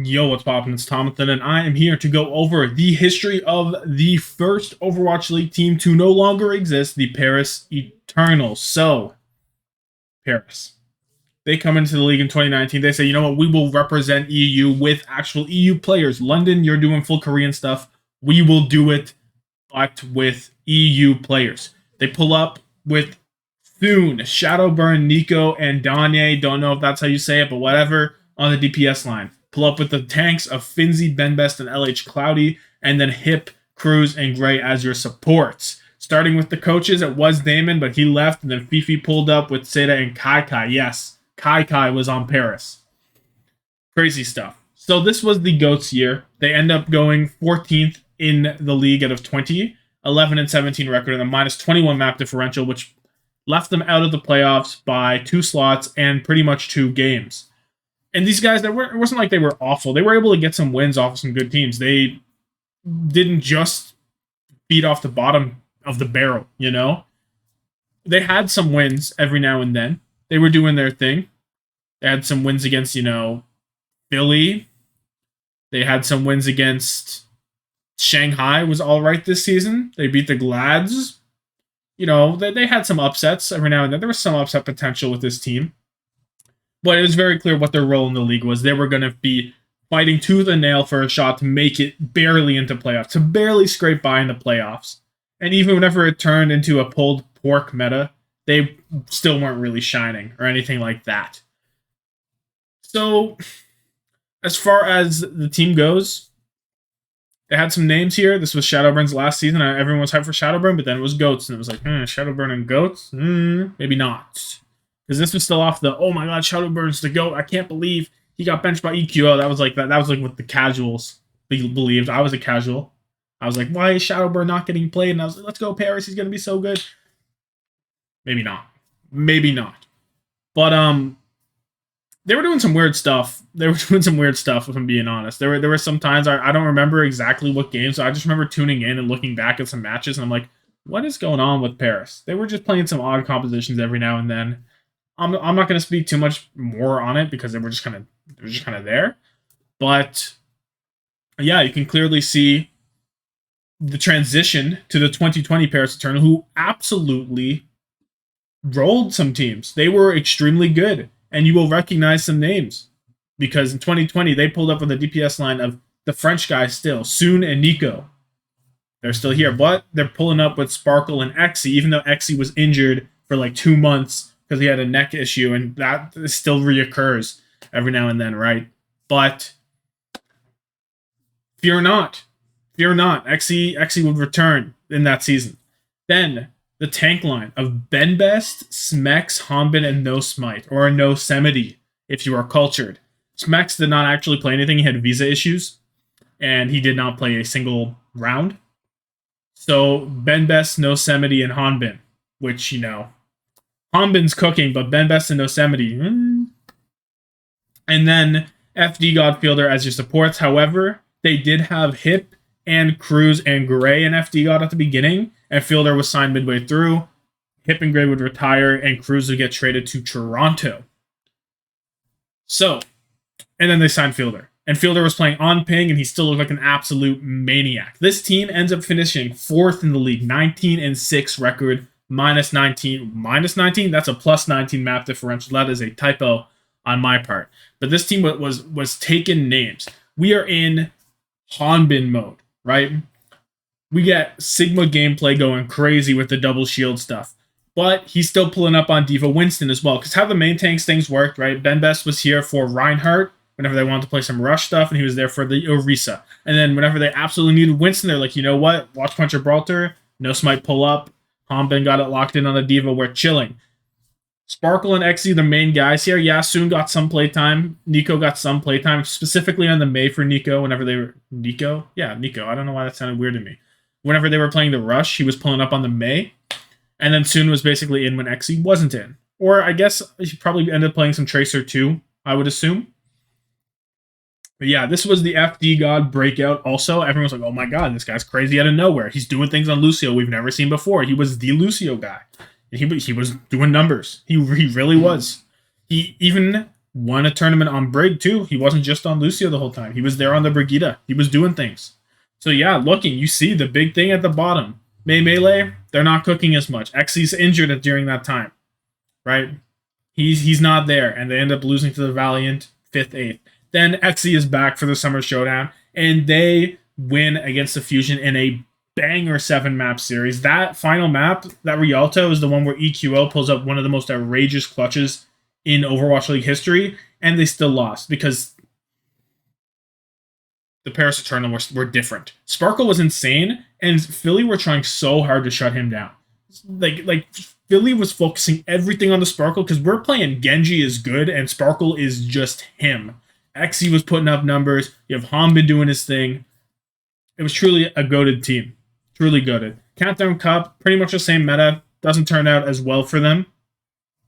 Yo, what's poppin'? It's Tommathan, and I am here to go over the history of the first Overwatch League team to no longer exist, the Paris Eternals. So, Paris. They come into the league in 2019. They say, you know what, we will represent EU with actual EU players. London, you're doing full Korean stuff. We will do it, but with EU players. They pull up with Thune, Shadowburn, Nico, and Danye. Don't know if that's how you say it, but whatever, on the DPS line. Pull up with the tanks of Finzi, Benbest, and LH Cloudy, and then Hip, Cruz, and Gray as your supports. Starting with the coaches, it was Damon, but he left, and then Fifi pulled up with Seda and Kai Kai. Yes, Kai Kai was on Paris. Crazy stuff. So this was the GOATS year. They end up going 14th in the league out of 20, 11 and 17 record, and a minus 21 map differential, which left them out of the playoffs by 2 slots and pretty much 2 games. And these guys, it wasn't like they were awful. They were able to get some wins off of some good teams. They didn't just beat off the bottom of the barrel, you know? They had some wins every now and then. They were doing their thing. They had some wins against, Philly. They had some wins against Shanghai was all right this season. They beat the Glads. They had some upsets every now and then. There was some upset potential with this team. But it was very clear what their role in the league was. They were going to be fighting tooth and nail for a shot to make it barely into playoffs, to barely scrape by in the playoffs. And even whenever it turned into a pulled pork meta, they still weren't really shining or anything like that. So, as far as the team goes, they had some names here. This was Shadowburn's last season. Everyone was hyped for Shadowburn, but then it was GOATS. And it was like, Shadowburn and GOATS? Maybe not. Because this was still off the, oh my god, Shadowburn's the GOAT. I can't believe he got benched by EQO. That was like what the casuals believed. I was a casual. I was like, why is Shadowburn not getting played? And I was like, let's go Paris. He's going to be so good. Maybe not. Maybe not. But they were doing some weird stuff. If I'm being honest. There were some times I don't remember exactly what games. So I just remember tuning in and looking back at some matches. And I'm like, what is going on with Paris? They were just playing some odd compositions every now and then. I'm not going to speak too much more on it because they were just kind of there. But yeah, you can clearly see the transition to the 2020 Paris Eternal, who absolutely rolled some teams. They were extremely good, and you will recognize some names because in 2020 they pulled up with a DPS line of the French guys still, Soon and Nico. They're still here, but they're pulling up with Sparkle and Exy, even though Exy was injured for like 2 months because he had a neck issue, and that still reoccurs every now and then, right? But fear not. Exy would return in that season. Then the tank line of Benbest, Smex, Honbin, and No Smite, or No Semity, if you are cultured. Smex did not actually play anything. He had visa issues, and he did not play a single round. So Benbest, No Semity, and Honbin, which, Honbin's cooking, but Benbest and No Semity. And then FD Godfielder as your supports. However, they did have Hip and Cruz and Gray and FD God at the beginning, and Fielder was signed midway through. Hip and Gray would retire, and Cruz would get traded to Toronto. So, and then they signed Fielder. And Fielder was playing on ping, and he still looked like an absolute maniac. This team ends up finishing 4th in the league, 19-6 record, minus 19. Minus 19? That's a plus 19 map differential. That is a typo on my part. But this team was taking names. We are in Honbin mode, right? We get Sigma gameplay going crazy with the double shield stuff. But he's still pulling up on Diva Winston as well. Because how the main tanks things worked, right? Benbest was here for Reinhardt whenever they wanted to play some rush stuff, and he was there for the Orisa. And then whenever they absolutely needed Winston, they're like, you know what? Watch Punch Gibraltar. No Smite pull up. Honbin got it locked in on the Diva. We're chilling. Sparkle and Exy, the main guys here. Yeah, Soon got some playtime. Nico got some playtime, specifically on the Mei for Nico whenever they were... Nico? Yeah, Nico. I don't know why that sounded weird to me. Whenever they were playing the Rush, he was pulling up on the Mei. And then Soon was basically in when Exy wasn't in. Or I guess he probably ended up playing some Tracer too, I would assume. But yeah, this was the FD God breakout also. Everyone was like, oh my god, this guy's crazy out of nowhere. He's doing things on Lucio we've never seen before. He was the Lucio guy. He was doing numbers. He really was. He even won a tournament on Brig too. He wasn't just on Lucio the whole time. He was there on the Brigida. He was doing things. So yeah, looking, you see the big thing at the bottom. May Melee, they're not cooking as much. Xy's injured during that time, right? He's not there, and they end up losing to the Valiant 5th, 8th. Then Xy is back for the Summer Showdown, and they win against the Fusion in a banger 7-map series. That final map, that Rialto, is the one where EQO pulls up one of the most outrageous clutches in Overwatch League history, and they still lost because the Paris Eternal were different. Sparkle was insane, and Philly were trying so hard to shut him down. Like Philly was focusing everything on the Sparkle because we're playing Genji is good and Sparkle is just him. Xy was putting up numbers. You have Hanbin doing his thing. It was truly a goated team. Truly goated. Countdown Cup, pretty much the same meta. Doesn't turn out as well for them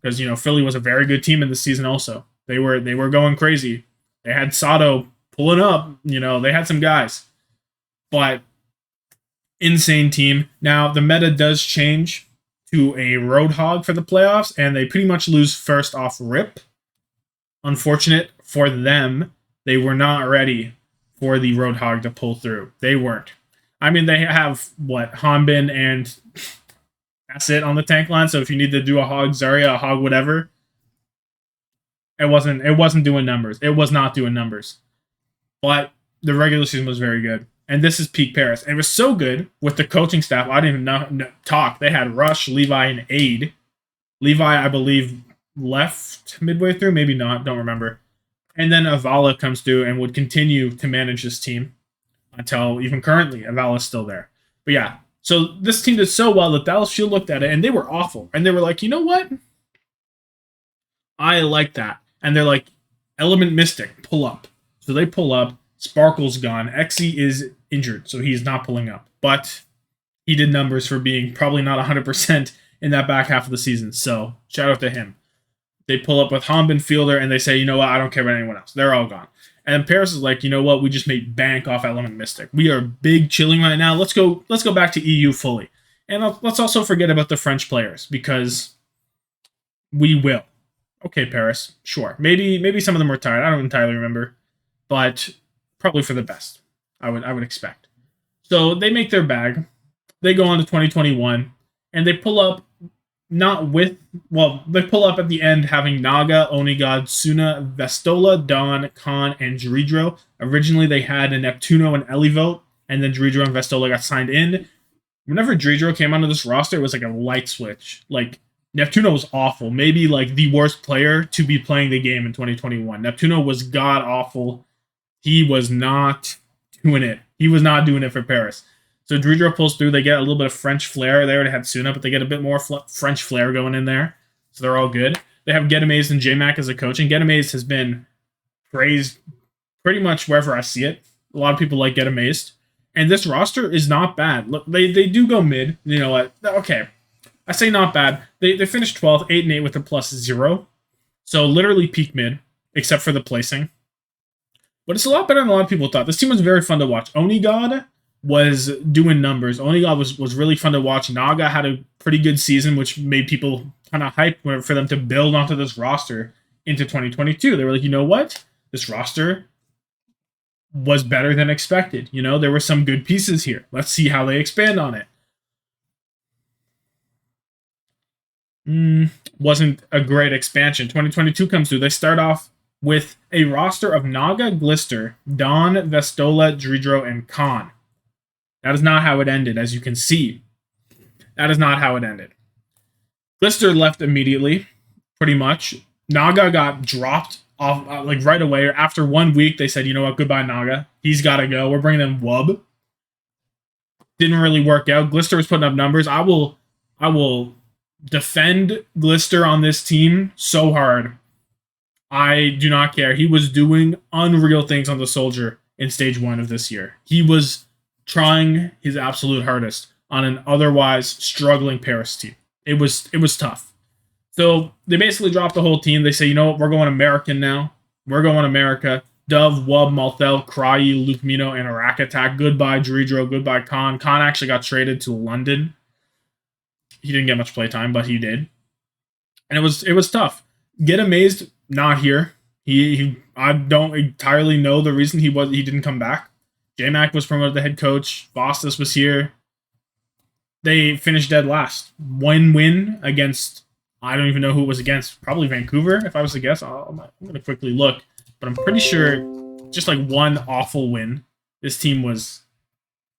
because Philly was a very good team in this season. Also, they were going crazy. They had Sato pulling up. They had some guys, but insane team. Now the meta does change to a Roadhog for the playoffs, and they pretty much lose first off rip. Unfortunate for them, they were not ready for the Roadhog to pull through. They weren't. I mean, they have Hanbin, and that's it on the tank line. So if you need to do a Hog Zarya, a Hog whatever, it wasn't doing numbers. It was not doing numbers. But the regular season was very good. And this is peak Paris. And it was so good with the coaching staff. I didn't even talk. They had Rush, Levi, and Aid. Levi, I believe, left midway through. Maybe not. Don't remember. And then Avala comes through and would continue to manage this team until even currently Avala's still there. But yeah, so this team did so well that Dallas Shield looked at it and they were awful. And they were like, you know what? I like that. And they're like, Element Mystic, pull up. So they pull up. Sparkle's gone. Xy is injured, so he's not pulling up. But he did numbers for being probably not 100% in that back half of the season. So shout out to him. They pull up with Hanbin Fielder, and they say, you know what, I don't care about anyone else. They're all gone. And Paris is like, you know what, we just made bank off Element Mystic. We are big chilling right now. Let's go back to EU fully. And let's also forget about the French players, because we will. Okay, Paris, sure. Maybe some of them were tired. I don't entirely remember. But probably for the best, I would expect. So they make their bag. They go on to 2021, and they pull up they pull up at the end having Naga, Onigod, Suna, Vestola, Dawn, Khan, and Dridro. Originally, they had a Neptuno and Elivote, and then Dridro and Vestola got signed in. Whenever Dridro came onto this roster, it was like a light switch. Like, Neptuno was awful. Maybe like the worst player to be playing the game in 2021. Neptuno was god awful. He was not doing it. He was not doing it for Paris. So Dridro pulls through. They get a little bit of French flair. They already had Suna, but they get a bit more French flair going in there. So they're all good. They have Getamaze and JMac as a coach, and Getamaze has been praised pretty much wherever I see it. A lot of people like Getamaze. And this roster is not bad. Look, they do go mid. You know what? Okay. I say not bad. They finished 12th, 8 and 8 with a +0. So literally peak mid, except for the placing. But it's a lot better than a lot of people thought. This team was very fun to watch. Onigod was doing numbers. Onigod was really fun to watch. Naga had a pretty good season, which made people kind of hype for them to build onto this roster into 2022. They were like, you know what? This roster was better than expected. There were some good pieces here. Let's see how they expand on it. Wasn't a great expansion. 2022 comes through. They start off with a roster of Naga, Glister, Dawn, Vestola, Dridro, and Khan. That is not how it ended, as you can see. That is not how it ended. Glister left immediately, pretty much. Naga got dropped off right away. After 1 week, they said, you know what, goodbye, Naga. He's got to go. We're bringing in Wub. Didn't really work out. Glister was putting up numbers. I will defend Glister on this team so hard. I do not care. He was doing unreal things on the Soldier in stage 1 of this year. He was trying his absolute hardest on an otherwise struggling Paris team. It was tough. So they basically dropped the whole team. They say, you know what, we're going American now. We're going America. Dove, Wub, Malthel, Cryi, Luke Mino, and Arak Attack. Goodbye, Dridro. Goodbye, Khan. Khan actually got traded to London. He didn't get much playtime, but he did. And it was tough. Get Amazed, not here. I don't entirely know the reason he didn't come back. J-Mac was promoted to head coach. Bostas was here. They finished dead last. One win against, I don't even know who it was against. Probably Vancouver, if I was to guess. I'm going to quickly look. But I'm pretty sure just like one awful win. This team was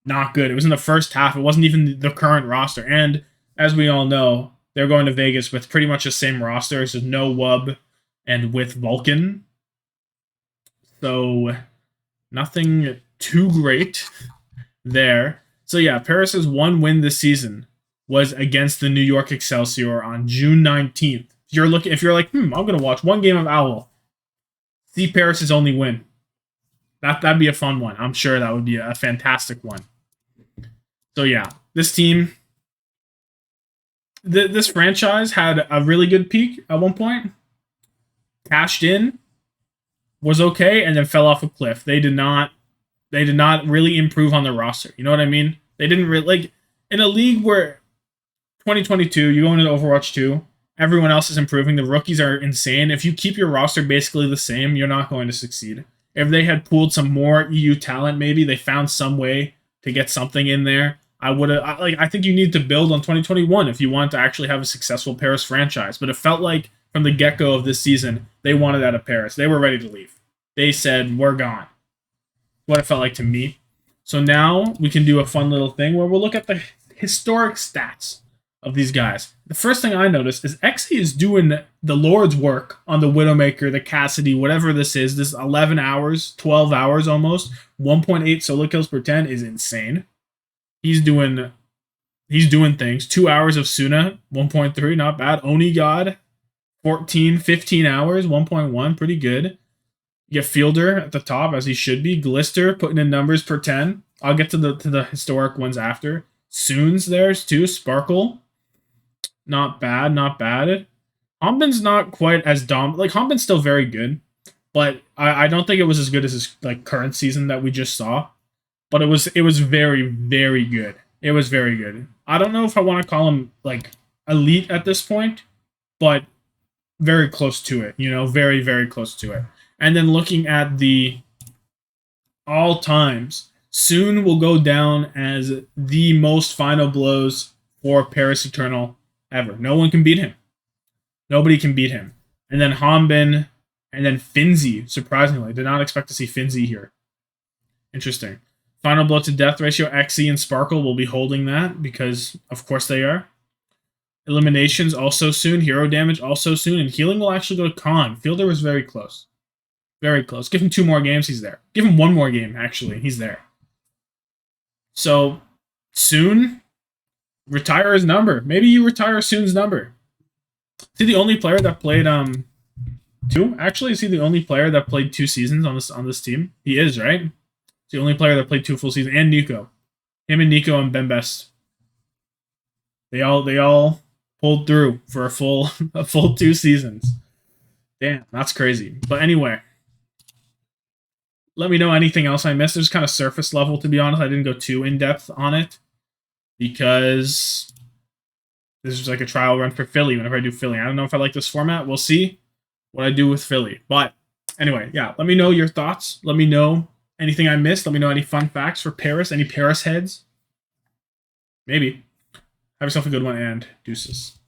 not good. It was in the first half. It wasn't even the current roster. And as we all know, they're going to Vegas with pretty much the same roster. So no Wub and with Vulcan. So nothing too great there. So yeah, Paris's one win this season was against the New York Excelsior on June 19th. If you're like, I'm gonna watch one game of Owl, see Paris's only win. That'd be a fun one. I'm sure that would be a fantastic one. So yeah, this team, this franchise had a really good peak at one point. Cashed in, was okay, and then fell off a cliff. They did not really improve on their roster. You know what I mean? They didn't really like in a league where 2022, you go into Overwatch 2, everyone else is improving. The rookies are insane. If you keep your roster basically the same, you're not going to succeed. If they had pooled some more EU talent, maybe they found some way to get something in there. I think you need to build on 2021 if you want to actually have a successful Paris franchise. But it felt like from the get-go of this season, they wanted out of Paris. They were ready to leave. They said, we're gone. What it felt like to me. So now we can do a fun little thing where we'll look at the historic stats of these guys. The first thing I noticed is Xe is doing the Lord's work on the Widowmaker, the Cassidy, whatever this is. This 11 hours, 12 hours almost, 1.8 solo kills per 10 is insane. He's doing things. 2 hours of Suna, 1.3, not bad. Oni God, 14, 15 hours, 1.1, pretty good. You get Fielder at the top, as he should be. Glister putting in numbers per 10. I'll get to the historic ones after. Soon's there's too. Sparkle. Not bad, not bad. Hombin's not quite as dumb. Like, Hombin's still very good, but I don't think it was as good as his like current season that we just saw. But it was very, very good. It was very good. I don't know if I want to call him like elite at this point, but very close to it, very, very close to it. And then looking at the all times, Soon will go down as the most final blows for Paris Eternal ever. No one can beat him. Nobody can beat him. And then Hanbin, and then Finzi, surprisingly. Did not expect to see Finzi here. Interesting. Final blow to death ratio, Xe and Sparkle will be holding that because, of course, they are. Eliminations also soon. Hero damage also soon. And healing will actually go to Khan. Fielder was very close. Very close. Give him 2 more games, he's there. Give him 1 more game, actually. He's there. So, Soon, retire his number. Maybe you retire Soon's number. Is he the only player that played 2? Actually, is he the only player that played 2 seasons on this team? He is, right? He's the only player that played 2 full seasons. And Nico. Him and Nico and Bembest. They all pulled through for a full 2 seasons. Damn, that's crazy. But anyway, let me know anything else I missed. It was kind of surface level, to be honest. I didn't go too in-depth on it because this is like a trial run for Philly whenever I do Philly. I don't know if I like this format. We'll see what I do with Philly. But anyway, yeah, let me know your thoughts. Let me know anything I missed. Let me know any fun facts for Paris. Any Paris heads? Maybe. Have yourself a good one, and deuces.